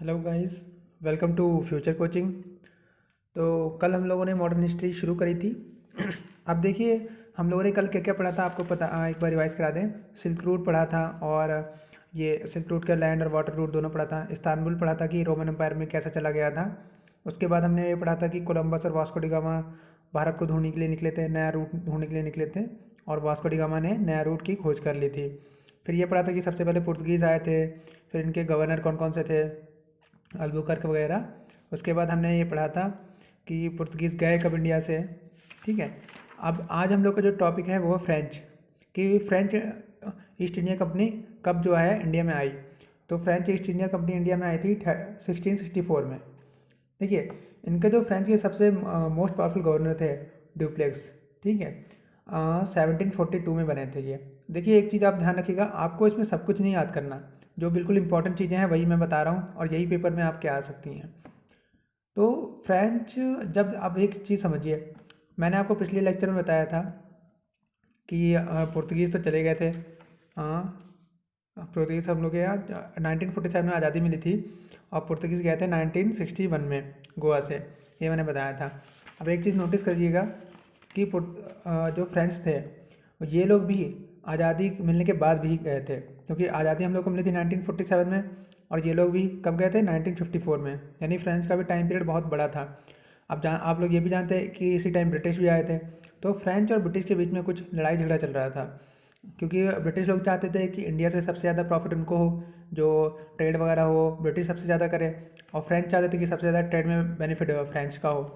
Hello guys, welcome to Future Coaching. तो कल हम लोगों ने मॉडर्न हिस्ट्री शुरू करी थी। अब देखिए, हम लोगों ने कल क्या क्या पढ़ा था आपको पता, एक बार रिवाइज करा दें। सिल्क रूट पढ़ा था, और ये सिल्क रूट का लैंड और वाटर रूट दोनों पढ़ा था। इस्तांबुल पढ़ा था कि रोमन एम्पायर में कैसा चला गया था। उसके बाद हमने ये पढ़ा था कि कोलंबस और वास्को डी गामा भारत को ढूंढने के लिए निकले थे, नया रूट ढूंढने के लिए निकले थे, और वास्को डी गामा ने नया रूट की खोज कर ली थी। फिर ये पढ़ा था कि सबसे पहले पुर्तगीज़ आए थे, फिर इनके गवर्नर कौन कौन से थे, अल्बुकर्क वगैरह। उसके बाद हमने ये पढ़ा था कि पुर्तगीज़ गए कब इंडिया से। ठीक है। अब आज हम लोग का जो टॉपिक है वो है फ्रेंच, कि फ्रेंच ईस्ट इंडिया कंपनी कब जो है इंडिया में आई। तो French east India company India में आई थी 1664 में। देखिए, इनके जो फ्रेंच के सबसे मोस्ट पावरफुल गवर्नर थे ड्यूप्लेक्स। ठीक है। 1742 में बने थे ये। देखिए, एक चीज़ आप ध्यान रखिएगा, आपको इसमें सब कुछ नहीं याद करना। जो बिल्कुल इंपॉर्टेंट चीज़ें हैं वही मैं बता रहा हूँ, और यही पेपर में आपके आ सकती हैं। तो फ्रेंच, जब आप एक चीज़ समझिए, मैंने आपको पिछले लेक्चर में बताया था कि पुर्तगीज़ तो चले गए थे। पुर्तगीज़ हम लोग के यहाँ 1947 में आज़ादी मिली थी, और पुर्तगीज़ गए थे 1961 में गोवा से। ये मैंने बताया था। अब एक चीज़ नोटिस करिएगा कि जो फ्रेंच थे ये लोग भी आज़ादी मिलने के बाद भी गए थे, क्योंकि आज़ादी हम लोग को मिली थी 1947 में, और ये लोग भी कब गए थे 1954 में। यानी फ्रेंच का भी टाइम पीरियड बहुत बड़ा था। अब आप लोग ये भी जानते हैं कि इसी टाइम ब्रिटिश भी आए थे। तो फ्रेंच और ब्रिटिश के बीच में कुछ लड़ाई झगड़ा चल रहा था, क्योंकि ब्रिटिश लोग चाहते थे कि इंडिया से सबसे ज़्यादा प्रॉफिट उनको हो, जो ट्रेड वगैरह हो ब्रिटिश सबसे ज़्यादा करे, और फ्रेंच चाहते थे कि सबसे ज़्यादा ट्रेड में बेनिफिट फ्रेंच का हो।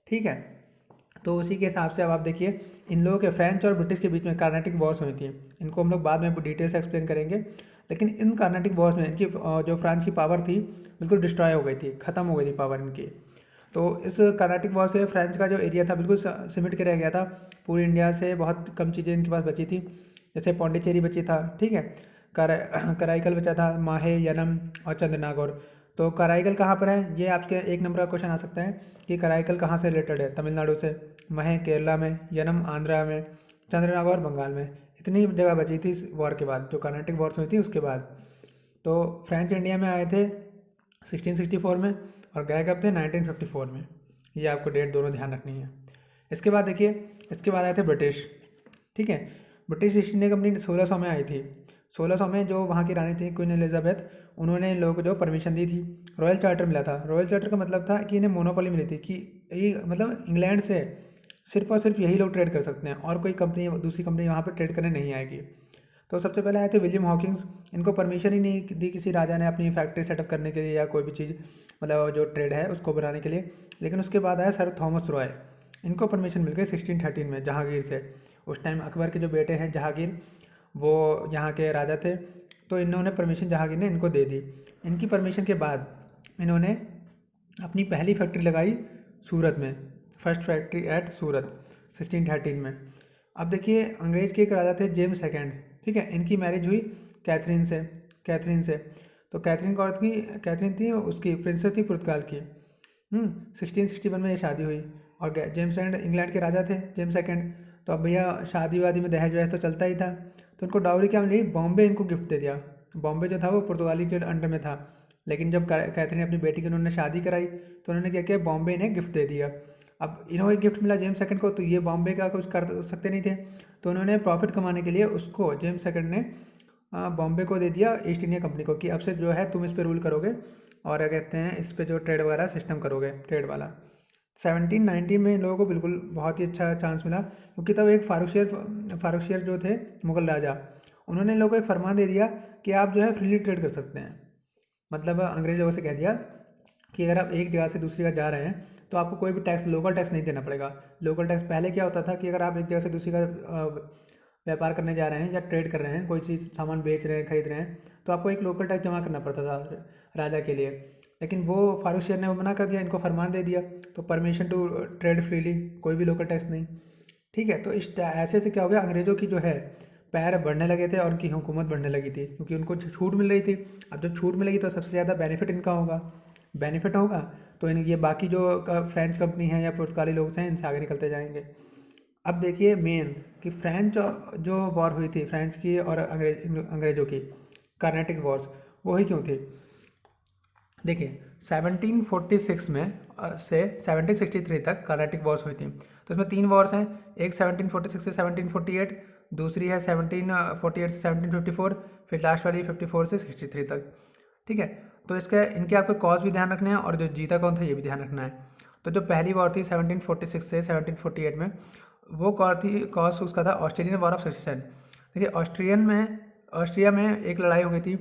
ठीक है। तो उसी के हिसाब से अब आप देखिए, इन लोगों के फ्रेंच और ब्रिटिश के बीच में कार्नेटिक वॉर्स हुई थी। इनको हम लोग बाद में डिटेल से एक्सप्लेन करेंगे। लेकिन इन कार्नेटिक वॉर्स में इनकी जो फ्रांस की पावर थी बिल्कुल डिस्ट्रॉय हो गई थी, ख़त्म हो गई थी पावर इनकी। तो इस कार्नेटिक वॉर्स के फ्रेंच का जो एरिया था बिल्कुल सिमट के रह गया था। पूरी इंडिया से बहुत कम चीज़ें इनके पास बची थी, जैसे पौंडीचेरी बची था। ठीक है। कराईकल बचा था, माहे, यनम और चंद्रनागौर। तो कराईकल कहाँ पर है, ये आपके एक नंबर का क्वेश्चन आ सकता है कि कराईकल कहाँ से रिलेटेड है। तमिलनाडु से। महे केरला में, यनम आंध्रा में, चंद्रनागौर बंगाल में। इतनी जगह बची थी इस वॉर के बाद, जो कर्नाटिक वॉर्स हुई थी उसके बाद। तो फ्रेंच इंडिया में आए थे 1664 में, और गए कब थे 1954 में। ये आपको डेट दोनों ध्यान रखनी है। इसके बाद देखिए, इसके बाद आए थे ब्रिटिश। ठीक है। ब्रिटिश ईस्ट इंडिया कंपनी 1600 में आई थी। 1600 में जो वहाँ की रानी थी क्वीन एलिजाबेथ, उन्होंने इन लोगों को जो परमिशन दी थी, रॉयल चार्टर मिला था। रॉयल चार्टर का मतलब था कि इन्हें मोनोपोली मिली थी, कि ये मतलब इंग्लैंड से सिर्फ और सिर्फ यही लोग ट्रेड कर सकते हैं, और कोई कंपनी दूसरी कंपनी वहाँ पर ट्रेड करने नहीं आएगी। तो सबसे पहले आए थे विलियम हॉकिंस। इनको परमिशन ही नहीं दी किसी राजा ने अपनी फैक्ट्री सेटअप करने के लिए, या कोई भी चीज़ मतलब जो ट्रेड है उसको बनाने के लिए। लेकिन उसके बाद आया सर थॉमस रॉय। इनको परमिशन मिल गई 1613 में जहांगीर से। उस टाइम अकबर के जो बेटे हैं जहांगीर, वो यहाँ के राजा थे। तो इन्होंने परमिशन, जहांगीर ने इनको दे दी। इनकी परमिशन के बाद इन्होंने अपनी पहली फैक्ट्री लगाई सूरत में, फर्स्ट फैक्ट्री एट सूरत 1613 में। अब देखिए, अंग्रेज के एक राजा थे जेम्स सेकेंड। ठीक है। इनकी मैरिज हुई कैथरीन से। तो कैथरीन कौन थी, कैथरीन थी उसकी प्रिंसेस थी पुर्तगाल की। 1661 में ये शादी हुई। और जेम्स सेकेंड इंग्लैंड के राजा थे, जेम्स सेकेंड। तो अब भैया शादी वादी में दहेज वहेज तो चलता ही था। तो इनको डाउरी क्या मिली, बॉम्बे इनको गिफ्ट दे दिया। बॉम्बे जो था वो पुर्तगाली के अंडर में था। लेकिन जब कैथरीन अपनी बेटी की उन्होंने शादी कराई, तो उन्होंने क्या किया, बॉम्बे इन्हें गिफ्ट दे दिया। अब इन्हों एक गिफ्ट मिला जेम्स सेकंड को, तो ये बॉम्बे का कुछ कर सकते नहीं थे। तो उन्होंने प्रॉफिट कमाने के लिए उसको, जेम्स सेकंड ने बॉम्बे को दे दिया ईस्ट इंडिया कंपनी को, कि अब से जो है तुम इस पर रूल करोगे, और क्या कहते हैं, इस पे जो ट्रेड वगैरह सिस्टम करोगे, ट्रेड वाला। 1719 में इन लोगों को बिल्कुल बहुत ही अच्छा चांस मिला, क्योंकि तब एक फारूक शेर जो थे मुगल राजा, उन्होंने इन लोगों को एक फरमान दे दिया कि आप जो है फ्रीली ट्रेड कर सकते हैं। मतलब अंग्रेज लोगों से कह दिया कि अगर आप एक जगह से दूसरी जगह जा रहे हैं तो आपको कोई भी टैक्स, लोकल टैक्स नहीं देना पड़ेगा। लोकल टैक्स पहले क्या होता था कि अगर आप एक जगह से दूसरी जगह व्यापार करने जा रहे हैं या ट्रेड कर रहे हैं, कोई चीज़ सामान बेच रहे हैं, खरीद रहे हैं, तो आपको एक लोकल टैक्स जमा करना पड़ता था राजा के लिए। लेकिन वो फारूक शेर ने वो मना कर दिया, इनको फरमान दे दिया। तो परमिशन टू ट्रेड फ्रीली, कोई भी लोकल टैक्स नहीं। ठीक है। तो ऐसे से क्या हो गया, अंग्रेज़ों की जो है पैर बढ़ने लगे थे, और उनकी हुकूमत बढ़ने लगी थी, क्योंकि उनको छूट मिल रही थी। अब जब छूट मिलेगी तो सबसे ज़्यादा बेनिफिट इनका होगा। बेनिफिट होगा तो इन ये बाकी जो फ्रेंच कंपनी है या पुर्तगाली लोग हैं, इनसे आगे निकलते जाएंगे। अब देखिए मेन, कि फ्रेंच जो वॉर हुई थी फ्रेंच की और अंग्रेजों की, कार्नेटिक वॉर्स, वो ही क्यों थी। देखिए 1746 में से 1763 तक कर्नाटिक वॉर्स हुई थी। तो इसमें 3 वॉर्स हैं, एक 1746 से 1748, दूसरी है 1748 से 1754, फिर लास्ट वाली 54 से 63 तक। ठीक है, तो इसके इनके आपको कॉज भी ध्यान रखने हैं और जो जीता कौन था ये भी ध्यान रखना है। तो जो पहली वॉर थी 1746 से 1748 में, वो कॉज उसका था ऑस्ट्रेलियन वॉर ऑफ सक्सेशन। देखिए ऑस्ट्रिया में एक लड़ाई हो गई थी,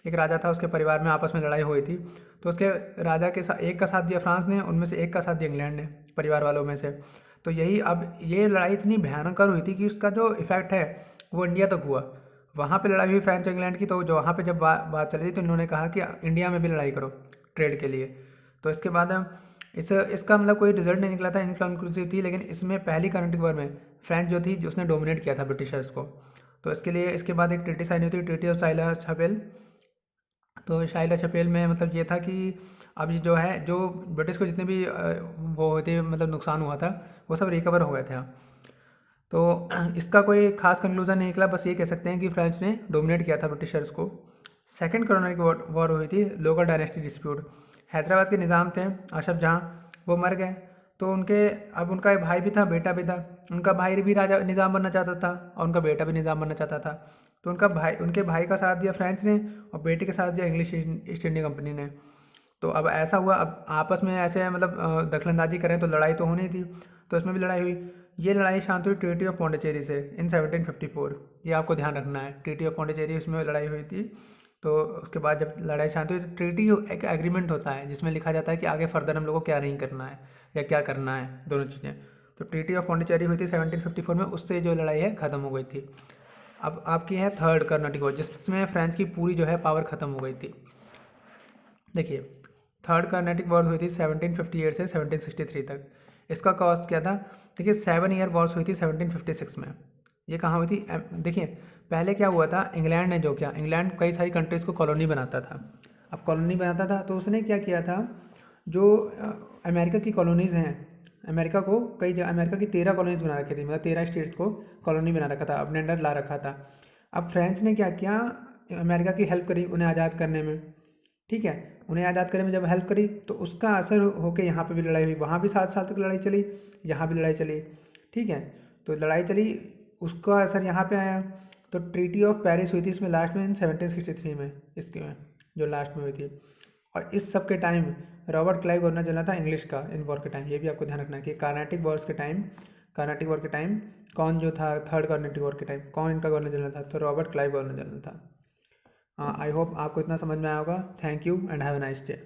एक राजा था उसके परिवार में आपस में लड़ाई हो गई थी। तो उसके राजा के साथ एक का साथ दिया फ्रांस ने, उनमें से एक का साथ दिया इंग्लैंड ने, परिवार वालों में से। तो यही अब ये लड़ाई इतनी भयंकर हुई थी कि उसका जो इफेक्ट है वो इंडिया तक हुआ। वहाँ पे लड़ाई हुई फ्रांस और इंग्लैंड की, तो जो वहाँ पे जब बात चली थी तो इन्होंने कहा कि इंडिया में भी लड़ाई करो ट्रेड के लिए। तो इसके बाद इसका मतलब कोई रिजल्ट नहीं निकला था, इनकंक्लूसिव थी। लेकिन इसमें पहली कर्नाटिक वॉर में फ्रांस जो थी उसने डोमिनेट किया था ब्रिटिशर्स को। तो इसके लिए इसके बाद एक ट्रीटी साइन हुई थी, ट्रीटी ऑफ साइला छपेल। तो शाइला छपेल में मतलब ये था कि अब जो है जो ब्रिटिश को जितने भी वो हुए थे मतलब नुकसान हुआ था वो सब रिकवर हो गए थे। तो इसका कोई खास कंक्लूजन नहीं निकला, बस ये कह सकते हैं कि फ्रेंच ने डोमिनेट किया था ब्रिटिशर्स को। सेकंड कर्नाटिक वॉर हुई थी लोकल डायनेस्टी डिस्प्यूट। हैदराबाद के निज़ाम थे अशफ जहाँ, वो मर गए। तो अब उनका एक भाई भी था, बेटा भी था। उनका भाई भी राजा निज़ाम बनना चाहता था और उनका बेटा भी निज़ाम बनना चाहता था। तो उनके भाई का साथ दिया फ्रेंच ने और बेटे के साथ दिया इंग्लिश ईस्ट इंडिया कंपनी ने। तो अब ऐसा हुआ, अब आपस में ऐसे मतलब दखलंदाजी करें तो लड़ाई तो होनी थी। तो इसमें भी लड़ाई हुई। ये लड़ाई शांत हुई ट्रीटी ऑफ पौंडीचेरी से इन 1754। ये आपको ध्यान रखना है, ट्रीटी ऑफ पौंडीचेरी उसमें लड़ाई हुई थी। तो उसके बाद जब लड़ाई शांत हुई तो ट्रीटी एक एग्रीमेंट होता है जिसमें लिखा जाता है कि आगे फर्दर हम लोग को क्या नहीं करना है या क्या करना है, दोनों चीज़ें। तो ट्रीटी ऑफ पौंडीचेरी हुई थी 1754 में, उससे जो लड़ाई है ख़त्म हो गई थी। अब आपकी है थर्ड कर्नाटिक वॉर, जिसमें फ्रांस की पूरी जो है पावर ख़त्म हो गई थी। देखिए थर्ड कर्नाटिक वॉर हुई थी 1758 से 1763 तक। इसका कॉस्ट क्या था? देखिए 7 ईयर वॉर्स हुई थी 1756 में। ये कहाँ हुई थी? देखिए पहले क्या हुआ था, इंग्लैंड ने जो किया, इंग्लैंड कई सारी कंट्रीज़ को कॉलोनी बनाता था। अब कॉलोनी बनाता था तो उसने क्या किया था, जो अमेरिका की कॉलोनीज़ हैं, अमेरिका की 13 कॉलोनीज़ बना रखी थी, मतलब 13 स्टेट्स को कॉलोनी बना रखा था, अपने अंडर ला रखा था। अब फ्रेंच ने क्या किया, अमेरिका की हेल्प करी उन्हें आज़ाद करने में। ठीक है, उन्हें आज़ाद करने में जब हेल्प करी तो उसका असर होके यहाँ पे भी लड़ाई हुई, वहाँ भी 7 साल तक लड़ाई चली, यहाँ भी लड़ाई चली। ठीक है, तो लड़ाई चली, उसका असर यहाँ पे आया। तो ट्रीटी ऑफ पेरिस हुई थी इसमें लास्ट में 1763 में, इसके में जो लास्ट में हुई थी। और इस सब के time Robert Clive governor general था इंग्लिश का इन वॉर के टाइम। ये भी आपको ध्यान रखना है कि कर्नाटिक वॉर के टाइम कौन जो था, थर्ड कर्नाटिक वॉर के टाइम कौन इनका गवर्नर जनरल था, तो रॉबर्ट क्लाइव गवर्नर जनरल था। आई होप आपको इतना समझ में आया होगा। Thank you and have a nice day.